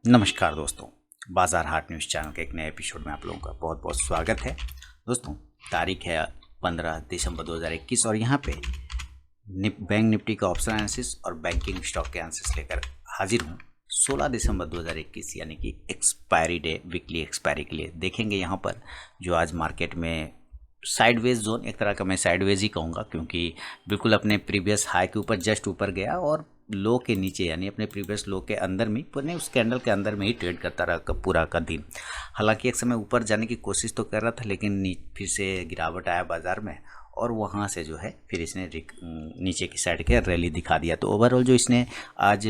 नमस्कार दोस्तों, बाजार हाट न्यूज़ चैनल के एक नए एपिसोड में आप लोगों का बहुत बहुत स्वागत है। दोस्तों, तारीख है 15 दिसंबर 2021 और यहाँ पे बैंक निफ्टी का ऑप्शन एनालिसिस और बैंकिंग स्टॉक के एनालिसिस लेकर हाजिर हूँ। 16 दिसंबर 2021 यानी कि एक्सपायरी डे, वीकली एक्सपायरी के लिए देखेंगे यहाँ पर जो आज मार्केट में साइडवेज जोन, एक तरह का मैं साइडवेज ही कहूँगा क्योंकि बिल्कुल अपने प्रीवियस हाई के ऊपर जस्ट ऊपर गया और लो के नीचे यानी अपने प्रीवियस लो के अंदर में पुणे उस कैंडल के अंदर में ही ट्रेड करता रहा पूरा का दिन। हालांकि एक समय ऊपर जाने की कोशिश तो कर रहा था लेकिन फिर से गिरावट आया बाज़ार में और वहाँ से जो है फिर इसने नीचे की साइड के रैली दिखा दिया। तो ओवरऑल जो इसने आज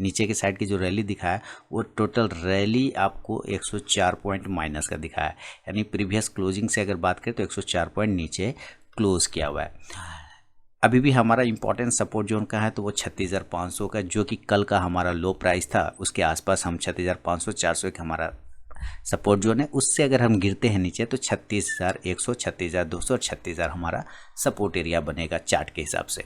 नीचे के साइड की जो रैली दिखाया वो टोटल रैली आपको 104 पॉइंट माइनस का दिखाया, यानी प्रीवियस क्लोजिंग से अगर बात करें तो 104 पॉइंट नीचे क्लोज किया हुआ है। अभी भी हमारा इंपॉर्टेंट सपोर्ट जोन का है तो वो 36,500 का, जो कि कल का हमारा लो प्राइस था उसके आसपास हम 36,500 400 एक हमारा सपोर्ट जोन है। उससे अगर हम गिरते हैं नीचे तो 36,100 36,200 और 36,000 हमारा सपोर्ट एरिया बनेगा चार्ट के हिसाब से।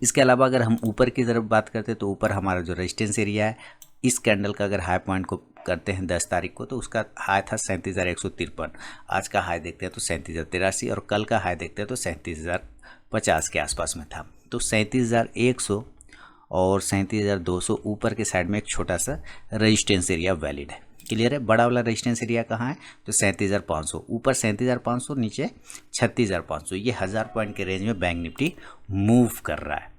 इसके अलावा अगर हम ऊपर की तरफ बात करते हैं तो ऊपर हमारा जो रेजिस्टेंस एरिया है, इस कैंडल का अगर हाई पॉइंट को करते हैं 10 तारीख को तो उसका हाई था 37,153। आज का हाई देखते हैं तो 37,083 और कल का हाई देखते हैं तो 37,050 के आसपास में था। तो 37,100 और 37,200 ऊपर के साइड में एक छोटा सा रेजिस्टेंस एरिया वैलिड है। क्लियर है? बड़ा वाला रेजिस्टेंस एरिया कहाँ है? तो 37,500, ऊपर 37,500, नीचे 36,500। ये 1000 पॉइंट के रेंज में बैंक निफ्टी मूव कर रहा है।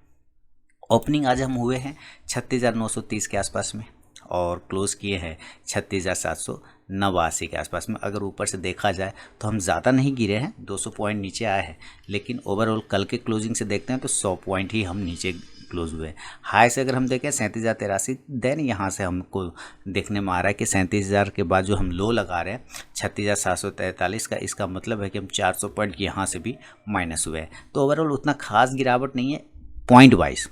ओपनिंग आज हम हुए हैं 36,930 के आसपास में और क्लोज किए हैं 36,789 के आसपास में। अगर ऊपर से देखा जाए तो हम ज़्यादा नहीं गिरे हैं, 200 पॉइंट नीचे आए हैं, लेकिन ओवरऑल कल के क्लोजिंग से देखते हैं तो 100 पॉइंट ही हम नीचे क्लोज हुए हैं। हाई से अगर हम देखें 37,083, देन यहाँ से हमको देखने में आ रहा है कि 37,000 के बाद जो हम लो लगा रहे हैं 36,743 का, इसका मतलब है कि हम 400 पॉइंट यहाँ से भी माइनस हुए हैं। तो ओवरऑल उतना खास गिरावट नहीं है पॉइंट वाइज,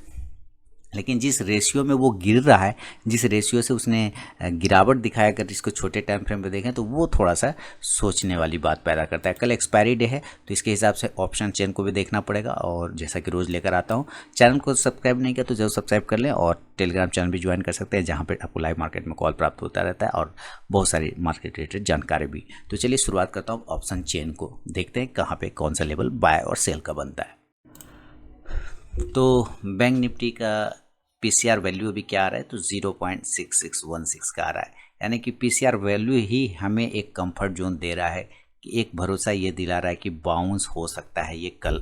लेकिन जिस रेशियो में वो गिर रहा है, जिस रेशियो से उसने गिरावट दिखाया, अगर इसको छोटे टाइम फ्रेम पे देखें तो वो थोड़ा सा सोचने वाली बात पैदा करता है। कल एक्सपायरी डे है तो इसके हिसाब से ऑप्शन चेन को भी देखना पड़ेगा और जैसा कि रोज़ लेकर आता हूँ। चैनल को सब्सक्राइब नहीं किया तो जरूर सब्सक्राइब कर लें और टेलीग्राम चैनल भी ज्वाइन कर सकते हैं जहाँ पर आपको लाइव मार्केट में कॉल प्राप्त होता रहता है और बहुत सारी मार्केट रिलेटेड जानकारी भी। तो चलिए शुरुआत करता हूँ ऑप्शन चेन को, देखते हैं कहाँ पर कौन सा लेवल बाय और सेल का बनता है। तो बैंक निफ्टी का पीसीआर वैल्यू अभी क्या आ रहा है तो 0.6616 का आ रहा है, यानी कि पीसीआर वैल्यू ही हमें एक कंफर्ट जोन दे रहा है कि एक भरोसा ये दिला रहा है कि बाउंस हो सकता है ये कल,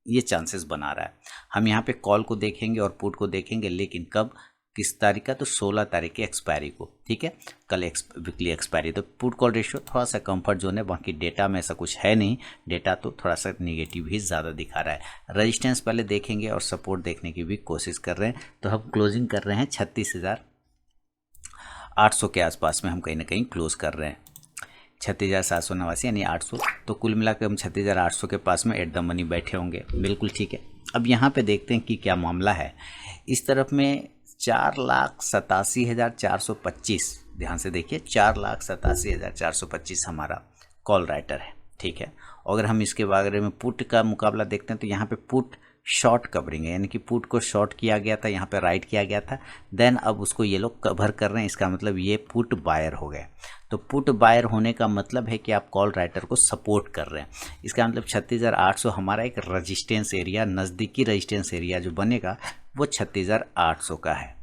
ये चांसेस बना रहा है। हम यहाँ पे कॉल को देखेंगे और पुट को देखेंगे, लेकिन कब, किस तारीख का? तो 16 तारीख की एक्सपायरी को। ठीक है, कल वीकली एक्सपायरी, तो पुट कॉल रेशियो थोड़ा सा कंफर्ट जोन है। बाकी डेटा में ऐसा कुछ है नहीं, डेटा तो थोड़ा सा नेगेटिव ही ज़्यादा दिखा रहा है। रेजिस्टेंस पहले देखेंगे और सपोर्ट देखने की भी कोशिश कर रहे हैं। तो हम क्लोजिंग कर रहे हैं 36,800 के आसपास में, हम कहीं ना कहीं क्लोज कर रहे हैं 36,789 यानी 800। तो कुल मिलाकर हम 36,800 के पास में एट द मनी बैठे होंगे। बिल्कुल ठीक है। अब यहाँ पे देखते हैं कि क्या मामला है। इस तरफ में 4,87,425, ध्यान से देखिए 4,87,425 हमारा कॉल राइटर है। ठीक है, अगर हम इसके बारे में पुट का मुकाबला देखते हैं तो यहाँ पे पुट शॉर्ट कवरिंग है, यानी कि पुट को शॉर्ट किया गया था, यहाँ पे राइट किया गया था, देन अब उसको ये लोग कवर कर रहे हैं। इसका मतलब ये पुट बायर हो गए। तो पुट बायर होने का मतलब है कि आप कॉल राइटर को सपोर्ट कर रहे हैं। इसका मतलब 36,800 हमारा एक रजिस्टेंस एरिया, नज़दीकी रजिस्टेंस एरिया जो बनेगा वो 36,800 का है।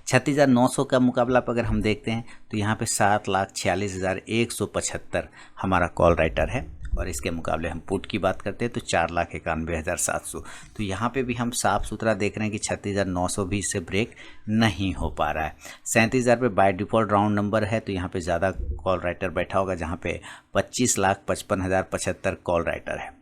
36,900 का मुकाबला पर अगर हम देखते हैं तो यहाँ पे 7,46,175 हमारा कॉल राइटर है और इसके मुकाबले हम पुट की बात करते हैं तो 4,91,700। तो यहाँ पे भी हम साफ सुथरा देख रहे हैं कि 36,900 भी इससे ब्रेक नहीं हो पा रहा है। 37,000 पे बाय डिफ़ॉल्ट राउंड नंबर है तो यहाँ पे ज़्यादा कॉल राइटर बैठा होगा, जहाँ पे 25,55,075 कॉल राइटर है।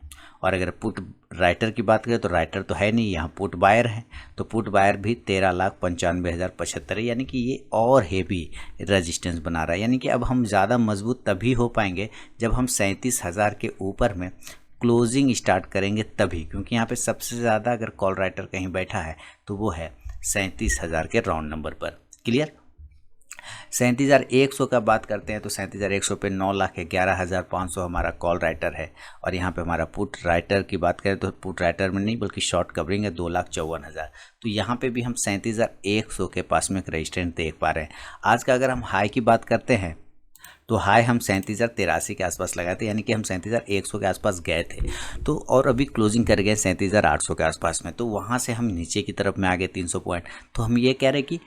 और अगर पुट राइटर की बात करें तो राइटर तो है नहीं, यहाँ पुट बायर है। तो पुट बायर भी 13,95,075 है, यानी कि ये और हेवी रेजिस्टेंस बना रहा है। यानी कि अब हम ज़्यादा मजबूत तभी हो पाएंगे जब हम 37,000 के ऊपर में क्लोजिंग स्टार्ट करेंगे तभी, क्योंकि यहाँ पे सबसे ज़्यादा अगर कॉल राइटर कहीं बैठा है तो वो है 37,000 के राउंड नंबर पर। क्लियर? 37,100 का बात करते हैं तो 37,100 पे 9,11,500 हमारा कॉल राइटर है। और यहाँ पे हमारा पुट राइटर की बात करें तो पुट राइटर में नहीं बल्कि शॉर्ट कवरिंग है 2,54,000। तो यहाँ पे भी हम 37,100 के पास में एक रेजिस्टेंस देख पा रहे हैं। आज का अगर हम हाई की बात करते हैं तो हाई हम 37,083 के आसपास लगाए थे, यानी कि हम 37,100 के आसपास गए थे। तो और अभी क्लोजिंग कर गए 37,800 के आसपास में, तो वहाँ से हम नीचे की तरफ में आ गए 300 पॉइंट। तो हम ये कह रहे हैं कि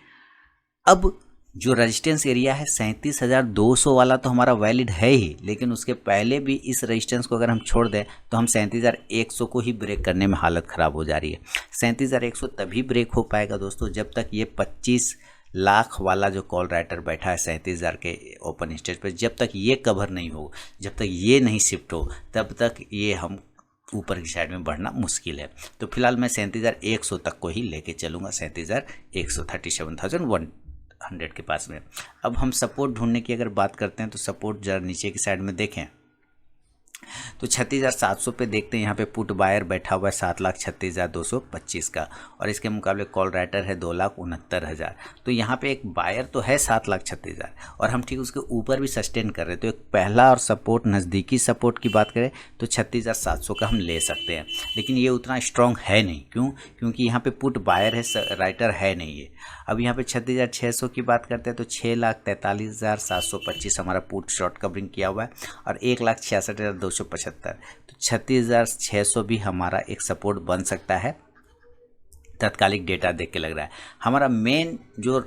अब जो रेजिस्टेंस एरिया है 37,200 वाला तो हमारा वैलिड है ही, लेकिन उसके पहले भी इस रेजिस्टेंस को अगर हम छोड़ दें तो हम 37,100 को ही ब्रेक करने में हालत ख़राब हो जा रही है। 37,100 तभी ब्रेक हो पाएगा दोस्तों जब तक ये 25 लाख वाला जो कॉल राइटर बैठा है 37,000 के ओपन स्टेज पर, जब तक ये कवर नहीं हो, जब तक ये नहीं शिफ्ट हो, तब तक ये हम ऊपर की साइड में बढ़ना मुश्किल है। तो फिलहाल मैं 37,100 तक को ही लेके चलूँगा, 37,100 37,100 के पास में। अब हम सपोर्ट ढूंढने की अगर बात करते हैं तो सपोर्ट जरा नीचे की साइड में देखें तो 36,700 पे देखते हैं। यहाँ पे पुट बायर बैठा हुआ है 7,36,225 का, और इसके मुकाबले कॉल राइटर है 2,69,000। तो यहाँ पे एक बायर तो है 7,36,000 और हम ठीक उसके ऊपर भी सस्टेन कर रहे हैं। तो एक पहला और सपोर्ट नज़दीकी सपोर्ट की बात करें तो 36,700 का हम ले सकते हैं, लेकिन ये उतना स्ट्रॉन्ग है नहीं। क्यों? क्योंकि यहाँ पे पुट बायर है, राइटर है नहीं है। अब यहाँ पे 36,600 की बात करते हैं तो 6,43,725 हमारा पुट शॉर्ट कवरिंग किया हुआ है और 1,66,275। तो 36,600 भी हमारा एक सपोर्ट बन सकता है। तात्कालिक डेटा देख के लग रहा है हमारा मेन जो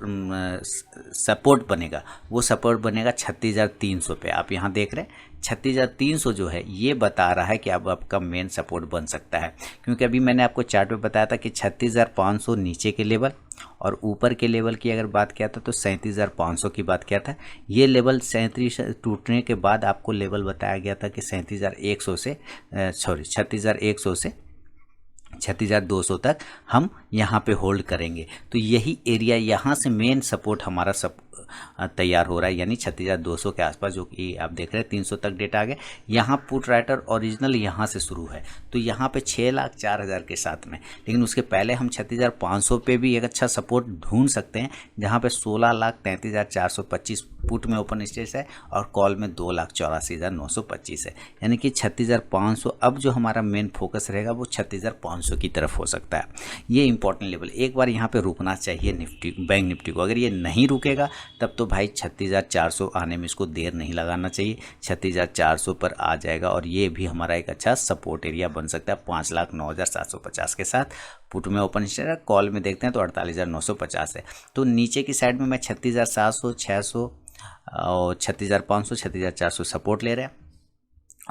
सपोर्ट बनेगा वो सपोर्ट बनेगा 36,300 पे। आप यहाँ देख रहे हैं 36,300 जो है ये बता रहा है कि अब आपका मेन सपोर्ट बन सकता है, क्योंकि अभी मैंने आपको चार्ट पे बताया था कि 36,500 नीचे के लेवल और ऊपर के लेवल की अगर बात किया था तो 37,500 की बात किया था। ये लेवल 37 टूटने के बाद आपको लेवल बताया गया था कि 36,200 से 36,200 तक हम यहाँ पे होल्ड करेंगे। तो यही एरिया यहाँ से मेन सपोर्ट हमारा तैयार हो रहा है, यानी 36,200 के आसपास, जो कि आप देख रहे हैं 300 तक डेटा आ गया। यहाँ पुट राइटर ओरिजिनल यहाँ से शुरू है तो यहाँ पे 6,04,000 के साथ में, लेकिन उसके पहले हम 36,500 पे भी एक अच्छा सपोर्ट ढूंढ सकते हैं, जहाँ पे 16,33,425 पुट में ओपन स्टेज है और कॉल में 2,84,925 है, यानी कि 36,500 अब जो हमारा मेन फोकस रहेगा वो 36,500 की तरफ हो सकता है। ये इंपॉर्टेंट लेवल एक बार यहाँ पे रुकना चाहिए निफ्टी, बैंक निफ्टी को। अगर ये नहीं रुकेगा तब तो भाई 36,400 आने में इसको देर नहीं लगाना चाहिए, 36,400 पर आ जाएगा और ये भी हमारा एक अच्छा सपोर्ट एरिया बन सकता है 5,09,750 के साथ। पुट में ओपन स्टेज है, कॉल में देखते हैं तो 48,950 है। तो नीचे की साइड में मैं 36,700, 600 और 36,500, 36,400 सपोर्ट ले रहे हैं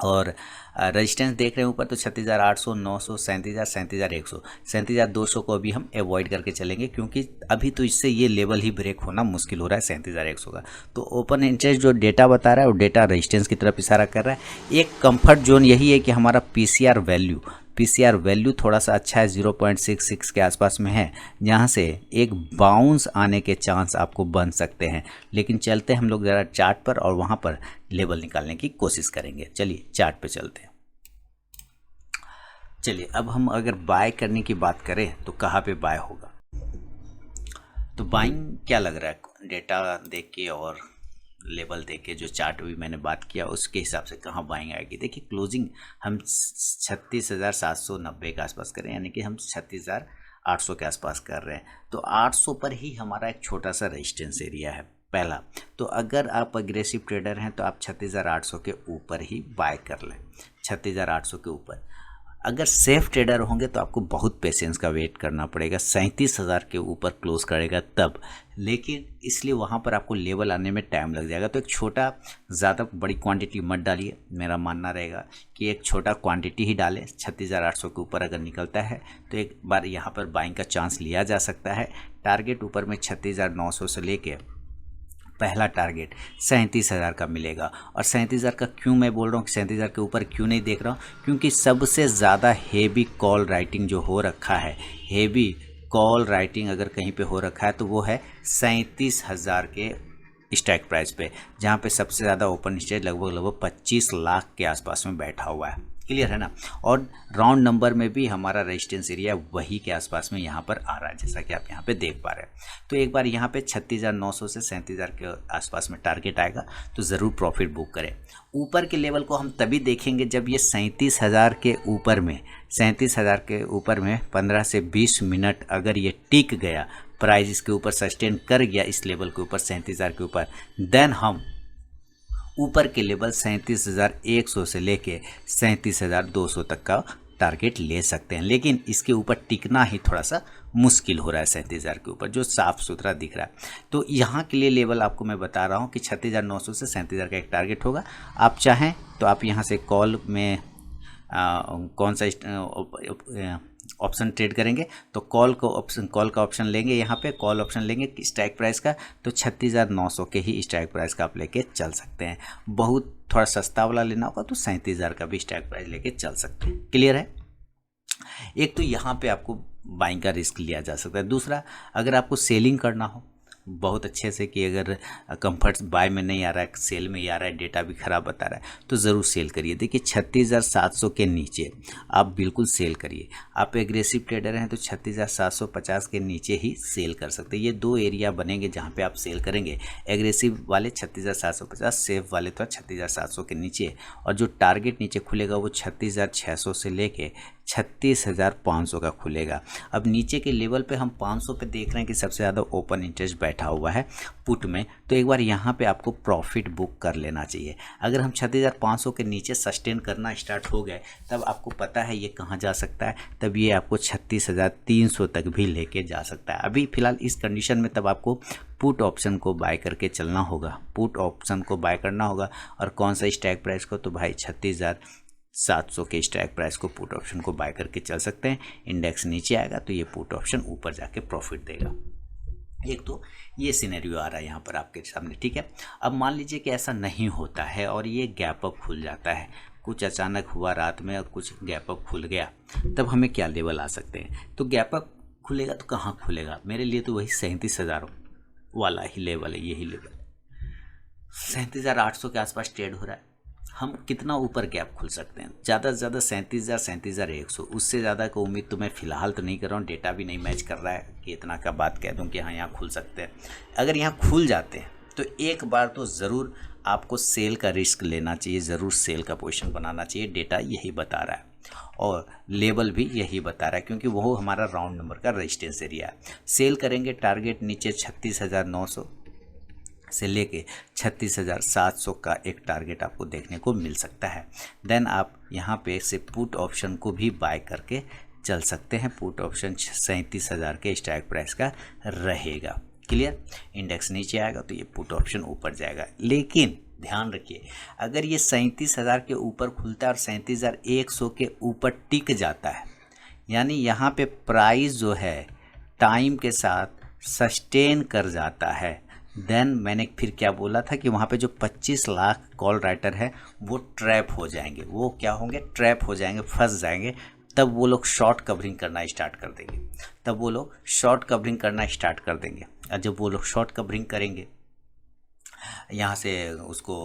और रेजिस्टेंस देख रहे हैं ऊपर तो 36,800, 900, 37,000, 37,100, 37,200 को भी हम अवॉइड करके चलेंगे, क्योंकि अभी तो इससे ये लेवल ही ब्रेक होना मुश्किल हो रहा है 37,100 का। तो ओपन इंटरेस्ट जो डेटा बता रहा है वो डेटा रेजिस्टेंस की तरफ इशारा कर रहा है। एक कंफर्ट जोन यही है कि हमारा पीसीआर वैल्यू थोड़ा सा अच्छा है, 0.66 के आसपास में है, जहाँ से एक बाउंस आने के चांस आपको बन सकते हैं। लेकिन चलते हम लोग ज़रा चार्ट पर और वहाँ पर लेवल निकालने की कोशिश करेंगे। चलिए चार्ट पे चलते हैं। चलिए अब हम अगर बाय करने की बात करें तो कहाँ पे बाय होगा, तो बाइंग क्या लग रहा है डेटा देख के और लेवल देख के, जो चार्ट भी मैंने बात किया उसके हिसाब से कहाँ बाइंग आएगी। देखिए क्लोजिंग हम 36,790 के आसपास करें, यानी कि हम 36,800 के आसपास कर रहे हैं। तो 800 पर ही हमारा एक छोटा सा रेजिस्टेंस एरिया है पहला। तो अगर आप अग्रेसिव ट्रेडर हैं तो आप 36,800 के ऊपर ही बाय कर लें, 36,800 के ऊपर। अगर सेफ ट्रेडर होंगे तो आपको बहुत पेशेंस का वेट करना पड़ेगा, 37,000 के ऊपर क्लोज करेगा तब, लेकिन इसलिए वहाँ पर आपको लेवल आने में टाइम लग जाएगा। तो एक छोटा, ज़्यादा बड़ी क्वांटिटी मत डालिए, मेरा मानना रहेगा कि एक छोटा क्वांटिटी ही डालें। 36,800 के ऊपर अगर निकलता है तो एक बार यहाँ पर बाइंग का चांस लिया जा सकता है। टारगेट ऊपर में 36,900 से लेके पहला टारगेट 37,000 का मिलेगा। और 37,000 का क्यों मैं बोल रहा हूँ कि 37,000 के ऊपर क्यों नहीं देख रहा हूँ, क्योंकि सबसे ज़्यादा हेवी कॉल राइटिंग जो हो रखा है, हेवी कॉल राइटिंग अगर कहीं पे हो रखा है तो वो है 37,000 के स्ट्राइक प्राइस पे, जहाँ पे सबसे ज़्यादा ओपन स्टेज लगभग 25 लाख के आसपास में बैठा हुआ है। क्लियर है ना। और राउंड नंबर में भी हमारा रेजिस्टेंस एरिया वही के आसपास में यहाँ पर आ रहा है, जैसा कि आप यहाँ पे देख पा रहे हैं। तो एक बार यहाँ पे 36,900 से 37,000 के आसपास में टारगेट आएगा तो ज़रूर प्रॉफिट बुक करें। ऊपर के लेवल को हम तभी देखेंगे जब ये 37,000 के ऊपर में 15 से 20 मिनट अगर ये टिक गया, प्राइस इसके ऊपर सस्टेन कर गया इस लेवल के ऊपर 37,000 के ऊपर, देन हम ऊपर के लेवल 37,100 से लेके 37,200 तक का टारगेट ले सकते हैं। लेकिन इसके ऊपर टिकना ही थोड़ा सा मुश्किल हो रहा है 37,000 के ऊपर, जो साफ सुथरा दिख रहा है। तो यहाँ के लिए लेवल आपको मैं बता रहा हूँ कि 36,900 से 37,000 का एक टारगेट होगा। आप चाहें तो आप यहाँ से कॉल में कौन सा ऑप्शन ट्रेड करेंगे तो कॉल का ऑप्शन लेंगे। यहाँ पे कॉल ऑप्शन लेंगे स्ट्राइक प्राइस का, तो 36,900 के ही स्ट्राइक प्राइस का आप लेके चल सकते हैं। बहुत थोड़ा सस्ता वाला लेना होगा तो 37,000 का भी स्ट्राइक प्राइस लेके चल सकते हैं। क्लियर है। एक तो यहाँ पे आपको बाइंग का रिस्क लिया जा सकता है। दूसरा, अगर आपको सेलिंग करना हो बहुत अच्छे से कि अगर कंफर्ट बाय में नहीं आ रहा है, सेल में ही आ रहा है, डेटा भी ख़राब बता रहा है, तो ज़रूर सेल करिए। देखिए 36,700 के नीचे आप बिल्कुल सेल करिए। आप एग्रेसिव ट्रेडर हैं तो 36,750 के नीचे ही सेल कर सकते हैं। ये दो एरिया बनेंगे जहाँ पे आप सेल करेंगे। एग्रेसिव वाले 36,750, सेफ वाले तो 36,700 के नीचे, और जो टारगेट नीचे खुलेगा वो 36,600 से लेके 36,500 का खुलेगा। अब नीचे के लेवल पे हम 500 पे देख रहे हैं कि सबसे ज़्यादा ओपन इंटरेस्ट बैठा हुआ है पुट में, तो एक बार यहाँ पे आपको प्रॉफिट बुक कर लेना चाहिए। अगर हम 36,500 के नीचे सस्टेन करना स्टार्ट हो गए तब आपको पता है ये कहाँ जा सकता है, तब ये आपको 36,300 तक भी लेके जा सकता है। अभी फ़िलहाल इस कंडीशन में तब आपको पुट ऑप्शन को बाय करके चलना होगा, पुट ऑप्शन को बाय करना होगा। और कौन सा स्ट्राइक प्राइस को, तो भाई 36,700 के स्ट्राइक प्राइस को पुट ऑप्शन को बाय करके चल सकते हैं। इंडेक्स नीचे आएगा तो ये पुट ऑप्शन ऊपर जाके प्रॉफिट देगा। एक तो ये सिनेरियो आ रहा है यहाँ पर आपके सामने, ठीक है। अब मान लीजिए कि ऐसा नहीं होता है और ये गैप अप खुल जाता है, कुछ अचानक हुआ रात में और कुछ गैप अप खुल गया, तब हमें क्या लेवल आ सकते हैं। तो गैप अप खुलेगा तो कहाँ खुलेगा, मेरे लिए तो वही 37,000 वाला ही लेवल है। यही लेवल 37,800 के आसपास ट्रेड हो रहा है। हम कितना ऊपर गैप खुल सकते हैं, ज़्यादा से ज़्यादा 37,000 37,100, उससे ज़्यादा का उम्मीद तो मैं फ़िलहाल तो नहीं कर रहा हूँ। डेटा भी नहीं मैच कर रहा है कि इतना का बात कह दूँ कि हाँ यहाँ खुल सकते हैं। अगर यहाँ खुल जाते हैं तो एक बार तो ज़रूर आपको सेल का रिस्क लेना चाहिए, ज़रूर सेल का पोजीशन बनाना चाहिए। डेटा यही बता रहा है और लेवल भी यही बता रहा है, क्योंकि वो हमारा राउंड नंबर का रेजिस्टेंस एरिया है। सेल करेंगे, टारगेट नीचे 36,900 से लेके 36,700 का एक टारगेट आपको देखने को मिल सकता है। देन आप यहाँ पे से पुट ऑप्शन को भी बाय करके चल सकते हैं। पुट ऑप्शन 37,000 के स्ट्राइक प्राइस का रहेगा। क्लियर। इंडेक्स नीचे आएगा तो ये पुट ऑप्शन ऊपर जाएगा। लेकिन ध्यान रखिए, अगर ये 37,000 के ऊपर खुलता है और 37,100 के ऊपर टिक जाता है, यानी यहाँ पे प्राइस जो है टाइम के साथ सस्टेन कर जाता है, देन मैंने फिर क्या बोला था कि वहाँ पे जो 25 लाख कॉल राइटर है वो ट्रैप हो जाएंगे। वो क्या होंगे, ट्रैप हो जाएंगे, फंस जाएंगे। तब वो लोग शॉर्ट कवरिंग करना स्टार्ट कर देंगे। और जब वो लोग शॉर्ट कवरिंग करेंगे, यहाँ से उसको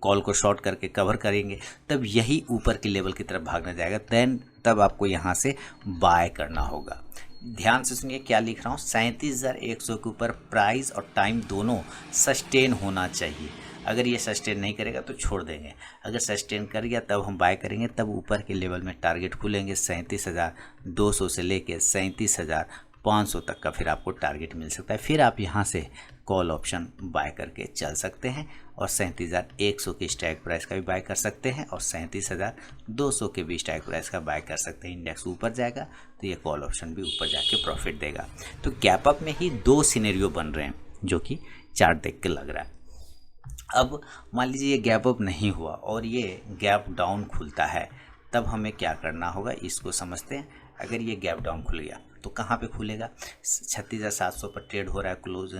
कॉल को शॉर्ट करके कवर करेंगे, तब यही ऊपर के लेवल की तरफ भागना जाएगा। देन तब आपको यहाँ से बाय करना होगा। ध्यान से सुनिए क्या लिख रहा हूँ, 37,100 के ऊपर प्राइस और टाइम दोनों सस्टेन होना चाहिए। अगर ये सस्टेन नहीं करेगा तो छोड़ देंगे, अगर सस्टेन कर गया तब हम बाय करेंगे। तब ऊपर के लेवल में टारगेट खुलेंगे 37,200 से लेके 37,500 तक का फिर आपको टारगेट मिल सकता है। फिर आप यहाँ से कॉल ऑप्शन बाय करके चल सकते हैं और 37,100 के स्ट्राइक प्राइस का भी बाय कर सकते हैं और 37,200 के भी स्ट्राइक प्राइस का बाय कर सकते हैं। इंडेक्स ऊपर जाएगा तो ये कॉल ऑप्शन भी ऊपर जाके प्रॉफिट देगा। तो गैप अप में ही दो सिनेरियो बन रहे हैं जो कि चार्ट देख के लग रहा है। अब मान लीजिए ये गैप अप नहीं हुआ और ये गैप डाउन खुलता है, तब हमें क्या करना होगा इसको समझते हैं। अगर ये गैप डाउन खुल गया तो कहाँ पे खुलेगा, 36,700 पर ट्रेड हो रहा है, क्लोज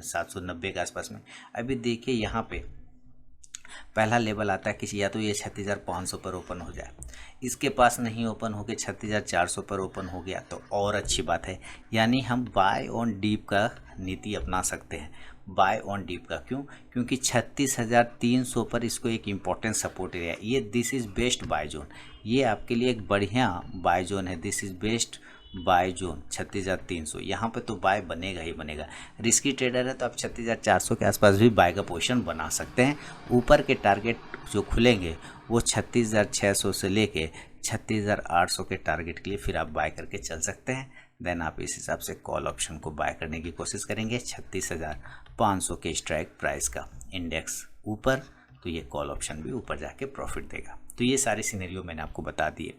790 के आसपास में। अभी देखिए यहाँ पे पहला लेवल आता है कि या तो ये 36,500 पर ओपन हो जाए, इसके पास नहीं ओपन हो के 36,400 पर ओपन हो गया तो और अच्छी बात है, यानी हम बाय ऑन डीप का नीति अपना सकते हैं। बाय ऑन डीप का क्यों? क्योंकि 36,300 पर इसको एक इम्पॉर्टेंट सपोर्ट एरिया, ये this is best buy zone, ये आपके लिए एक बढ़िया बाय जोन है। This is best buy zone 36,300, यहाँ पे तो बाय बनेगा ही बनेगा। रिस्की ट्रेडर है तो आप 36,400 के आसपास भी बाय का पोजीशन बना सकते हैं। ऊपर के टारगेट जो खुलेंगे वो 36,600 से लेके 36,800 के टारगेट के लिए फिर आप बाय करके चल सकते हैं। देन आप इस हिसाब से कॉल ऑप्शन को बाय करने की कोशिश करेंगे। 36,500 के स्ट्राइक प्राइस का इंडेक्स ऊपर, तो ये कॉल ऑप्शन भी ऊपर जाके प्रॉफिट देगा। तो ये सारे सिनेरियो मैंने आपको बता दिए।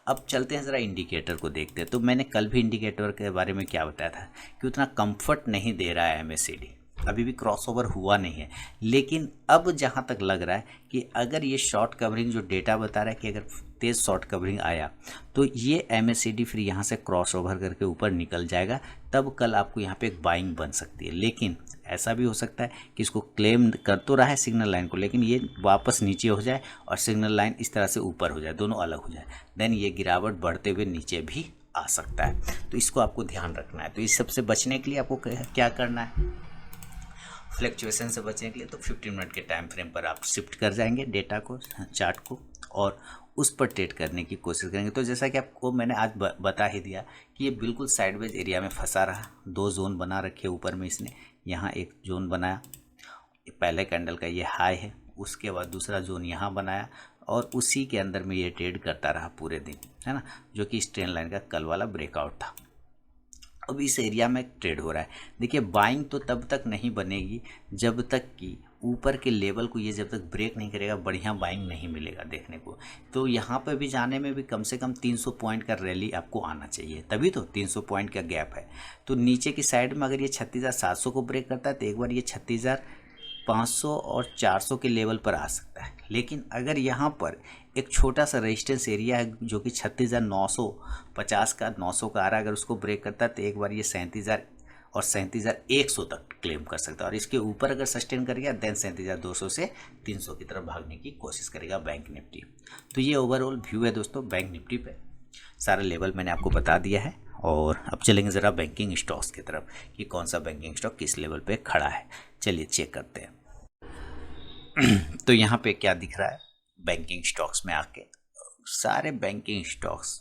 अब चलते हैं ज़रा इंडिकेटर को देखते हैं। तो मैंने कल भी इंडिकेटर के बारे में क्या बताया था कि उतना कंफर्ट नहीं दे रहा है MACD, अभी भी क्रॉसओवर हुआ नहीं है। लेकिन अब जहाँ तक लग रहा है कि अगर ये शॉर्ट कवरिंग जो डेटा बता रहा है कि अगर तेज़ शॉर्ट कवरिंग आया तो ये MACD फिर यहाँ से क्रॉसओवर करके ऊपर निकल जाएगा, तब कल आपको यहाँ पे एक बाइंग बन सकती है। लेकिन ऐसा भी हो सकता है कि इसको क्लेम कर तो रहा है सिग्नल लाइन को, लेकिन ये वापस नीचे हो जाए और सिग्नल लाइन इस तरह से ऊपर हो जाए, दोनों अलग हो जाए, देन ये गिरावट बढ़ते हुए नीचे भी आ सकता है। तो इसको आपको ध्यान रखना है। तो इस सबसे बचने के लिए आपको क्या करना है, फ्लैक्चुएशन से बचने के लिए तो 15 मिनट के टाइम फ्रेम पर आप शिफ्ट कर जाएंगे डेटा को, चार्ट को, और उस पर ट्रेड करने की कोशिश करेंगे। तो जैसा कि आपको मैंने आज बता ही दिया कि ये बिल्कुल साइडवेज एरिया में फंसा रहा, 2 जोन बना रखे ऊपर में इसने, यहाँ एक जोन बनाया, पहले कैंडल का ये हाई है, उसके बाद दूसरा जोन यहाँ बनाया और उसी के अंदर में ये ट्रेड करता रहा पूरे दिन, है ना, जो कि इस ट्रेंड लाइन का कल वाला ब्रेकआउट था। अब इस एरिया में ट्रेड हो रहा है। देखिए बाइंग तो तब तक नहीं बनेगी जब तक कि ऊपर के लेवल को ये जब तक ब्रेक नहीं करेगा, बढ़िया बाइंग नहीं मिलेगा देखने को। तो यहाँ पे भी जाने में भी कम से कम 300 पॉइंट का रैली आपको आना चाहिए, तभी तो 300 पॉइंट का गैप है। तो नीचे की साइड में अगर ये 36,700 को ब्रेक करता है तो एक बार ये 36,500 और 400 के लेवल पर आ सकता है। लेकिन अगर यहाँ पर एक छोटा सा रेजिस्टेंस एरिया है जो कि 36,950 का 900 का आ रहा है, अगर उसको ब्रेक करता है तो एक बार ये 37,000 और 37,100 तक क्लेम कर सकता है, और इसके ऊपर अगर सस्टेन कर गया देन 37,200 से 300 की तरफ भागने की कोशिश करेगा बैंक निफ्टी। तो ये ओवरऑल व्यू है दोस्तों बैंक निफ्टी पे। सारा लेवल मैंने आपको बता दिया है, और अब चलेंगे ज़रा बैंकिंग स्टॉक्स की तरफ कि कौन सा बैंकिंग स्टॉक किस लेवल पे खड़ा है। चलिए चेक करते हैं। तो यहाँ पे क्या दिख रहा है बैंकिंग स्टॉक्स में आके, सारे बैंकिंग स्टॉक्स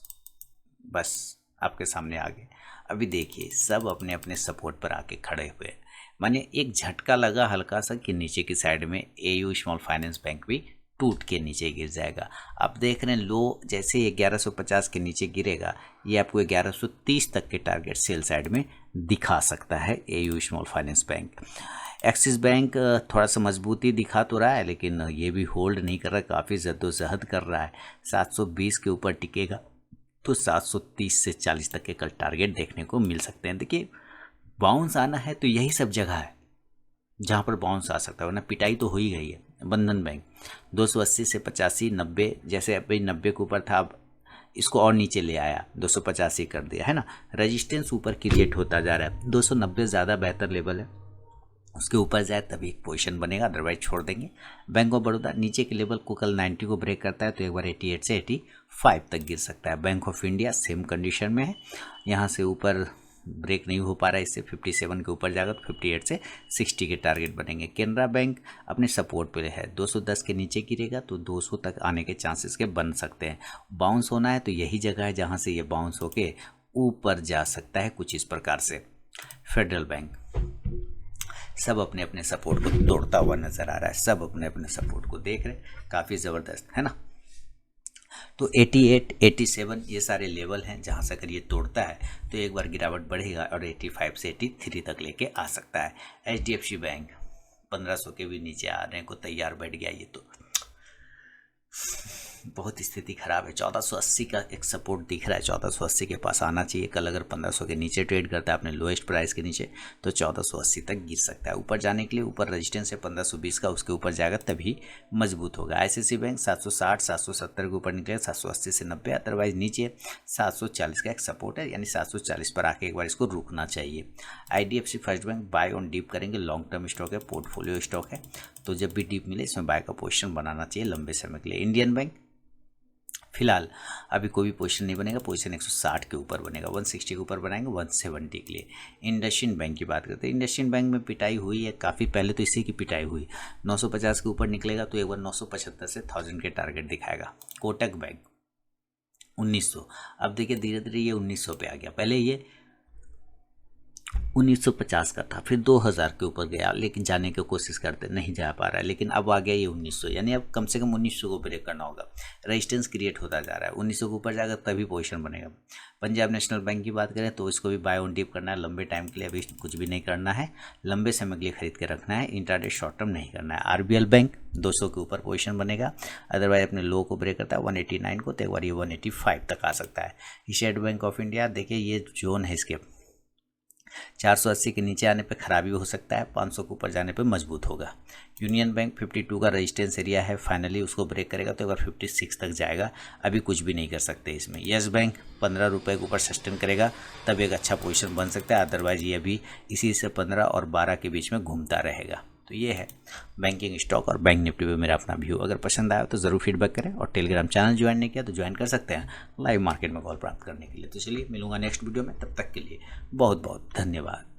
बस आपके सामने आ गए। अभी देखिए सब अपने अपने सपोर्ट पर आके खड़े हुए, माने एक झटका लगा हल्का सा कि नीचे की साइड में AU स्मॉल फाइनेंस बैंक भी टूट के नीचे गिर जाएगा। आप देख रहे हैं लो जैसे 1150 के नीचे गिरेगा, ये आपको 1130 तक के टारगेट सेल साइड में दिखा सकता है AU small finance bank. Axis bank थोड़ा सा मजबूती दिखा तो रहा है, लेकिन ये भी होल्ड नहीं कर रहा, काफ़ी जद्दोजहद कर रहा है। 720 के ऊपर टिकेगा तो 730 से 40 तक के कल टारगेट देखने को मिल सकते हैं। देखिए बाउंस आना है तो यही सब जगह है जहाँ पर बाउंस आ सकता है, वरना पिटाई तो हो ही गई है। बंधन बैंक 280 से 85, 90, जैसे अभी 90 के ऊपर था, अब इसको और नीचे ले आया, 285 कर दिया, है ना। रेजिस्टेंस ऊपर क्रिएट होता जा रहा है, 290 ज़्यादा बेहतर लेवल है, उसके ऊपर जाए तभी एक पोजीशन बनेगा, अदरवाइज छोड़ देंगे। बैंक ऑफ बड़ौदा नीचे के लेवल को कल 90 को ब्रेक करता है तो एक बार 88 से 85 तक गिर सकता है। Bank of India same condition में है, यहाँ से ऊपर ब्रेक नहीं हो पा रहा है, इससे 57 के ऊपर जाएगा तो 58 से 60 के टारगेट बनेंगे। केनरा बैंक अपने सपोर्ट पे है, 210 के नीचे गिरेगा तो 200 तक आने के चांसेस के बन सकते हैं। बाउंस होना है तो यही जगह है जहाँ से ये बाउंस होके ऊपर जा सकता है कुछ इस प्रकार से। फेडरल बैंक सब अपने अपने सपोर्ट को तोड़ता हुआ नजर आ रहा है, सब अपने अपने सपोर्ट को देख रहे हैं, काफ़ी ज़बरदस्त है ना। तो 88, 87 ये सारे लेवल हैं जहाँ से अगर ये तोड़ता है तो एक बार गिरावट बढ़ेगा और 85 से 83 तक लेके आ सकता है। HDFC बैंक 1500 के भी नीचे आने को तैयार बैठ गया ये तो। बहुत स्थिति खराब है। 1480 का एक सपोर्ट दिख रहा है, 1480 के पास आना चाहिए। कल अगर 1500 के नीचे ट्रेड करता है अपने लोएस्ट प्राइस के नीचे तो 1480 तक गिर सकता है। ऊपर जाने के लिए ऊपर रेजिस्टेंस है 1520 का, उसके ऊपर जाएगा तभी मजबूत होगा। आईसीआईसीआई बैंक 760 770 के ऊपर निकलेगा, 780 से 90। अदरवाइज नीचे 740 का एक सपोर्ट है, यानी 740 पर आके एक बार इसको रुकना चाहिए। IDFC first bank buy on dip करेंगे, लॉन्ग टर्म स्टॉक है, पोर्टफोलियो स्टॉक है, तो जब भी डीप मिले इसमें बाय का पोजीशन बनाना चाहिए लंबे समय के लिए। इंडियन बैंक फिलहाल अभी कोई भी पोजीशन नहीं बनेगा, पोजीशन 160 के ऊपर बनेगा, 160 के ऊपर बनाएंगे 170 के लिए। इंडसइंड बैंक की बात करते हैं, इंडसइंड बैंक में पिटाई हुई है काफ़ी पहले, तो इसी की पिटाई हुई। 950 के ऊपर निकलेगा तो एक बार 975 से 1000 के टारगेट दिखाएगा। कोटक बैंक 1900, अब देखिए धीरे धीरे ये 1900 पे आ गया। पहले ये 1950 का था, फिर 2000 के ऊपर गया, लेकिन जाने की कोशिश करते नहीं जा पा रहा है, लेकिन अब आ गया ये 1900, यानी अब कम से कम 1900 को ब्रेक करना होगा। रेजिस्टेंस क्रिएट होता जा रहा है, 1900 के ऊपर जाएगा तभी पोजीशन बनेगा। पंजाब नेशनल बैंक की बात करें तो इसको भी बाय ऑन डिप करना है, लंबे टाइम के लिए अभी कुछ भी नहीं करना है, लंबे समय के लिए खरीद के रखना है, इंट्राडे शॉर्ट टर्म नहीं करना है। आरबीएल बैंक 200 के ऊपर पोजीशन बनेगा, अदरवाइज अपने लो को ब्रेक करता है 189 को, तो एक बार ये 185 तक आ सकता है। स्टेट बैंक ऑफ इंडिया देखिए ये जोन है, इसके 480 के नीचे आने पे खराबी हो सकता है, 500 के ऊपर जाने पे मजबूत होगा। यूनियन बैंक 52 का रेजिस्टेंस एरिया है, फाइनली उसको ब्रेक करेगा तो अगर 56 तक जाएगा, अभी कुछ भी नहीं कर सकते इसमें। यस बैंक 15 रुपये के ऊपर सस्टेन करेगा तब एक अच्छा पोजीशन बन सकता है, अदरवाइज ये अभी इसी से 15 और 12 के बीच में घूमता रहेगा। तो ये है बैंकिंग स्टॉक और बैंक निफ्टी पे मेरा अपना व्यू। अगर पसंद आया तो ज़रूर फीडबैक करें, और टेलीग्राम चैनल ज्वाइन नहीं किया तो ज्वाइन कर सकते हैं लाइव मार्केट में कॉल प्राप्त करने के लिए। तो चलिए मिलूंगा नेक्स्ट वीडियो में, तब तक के लिए बहुत बहुत धन्यवाद।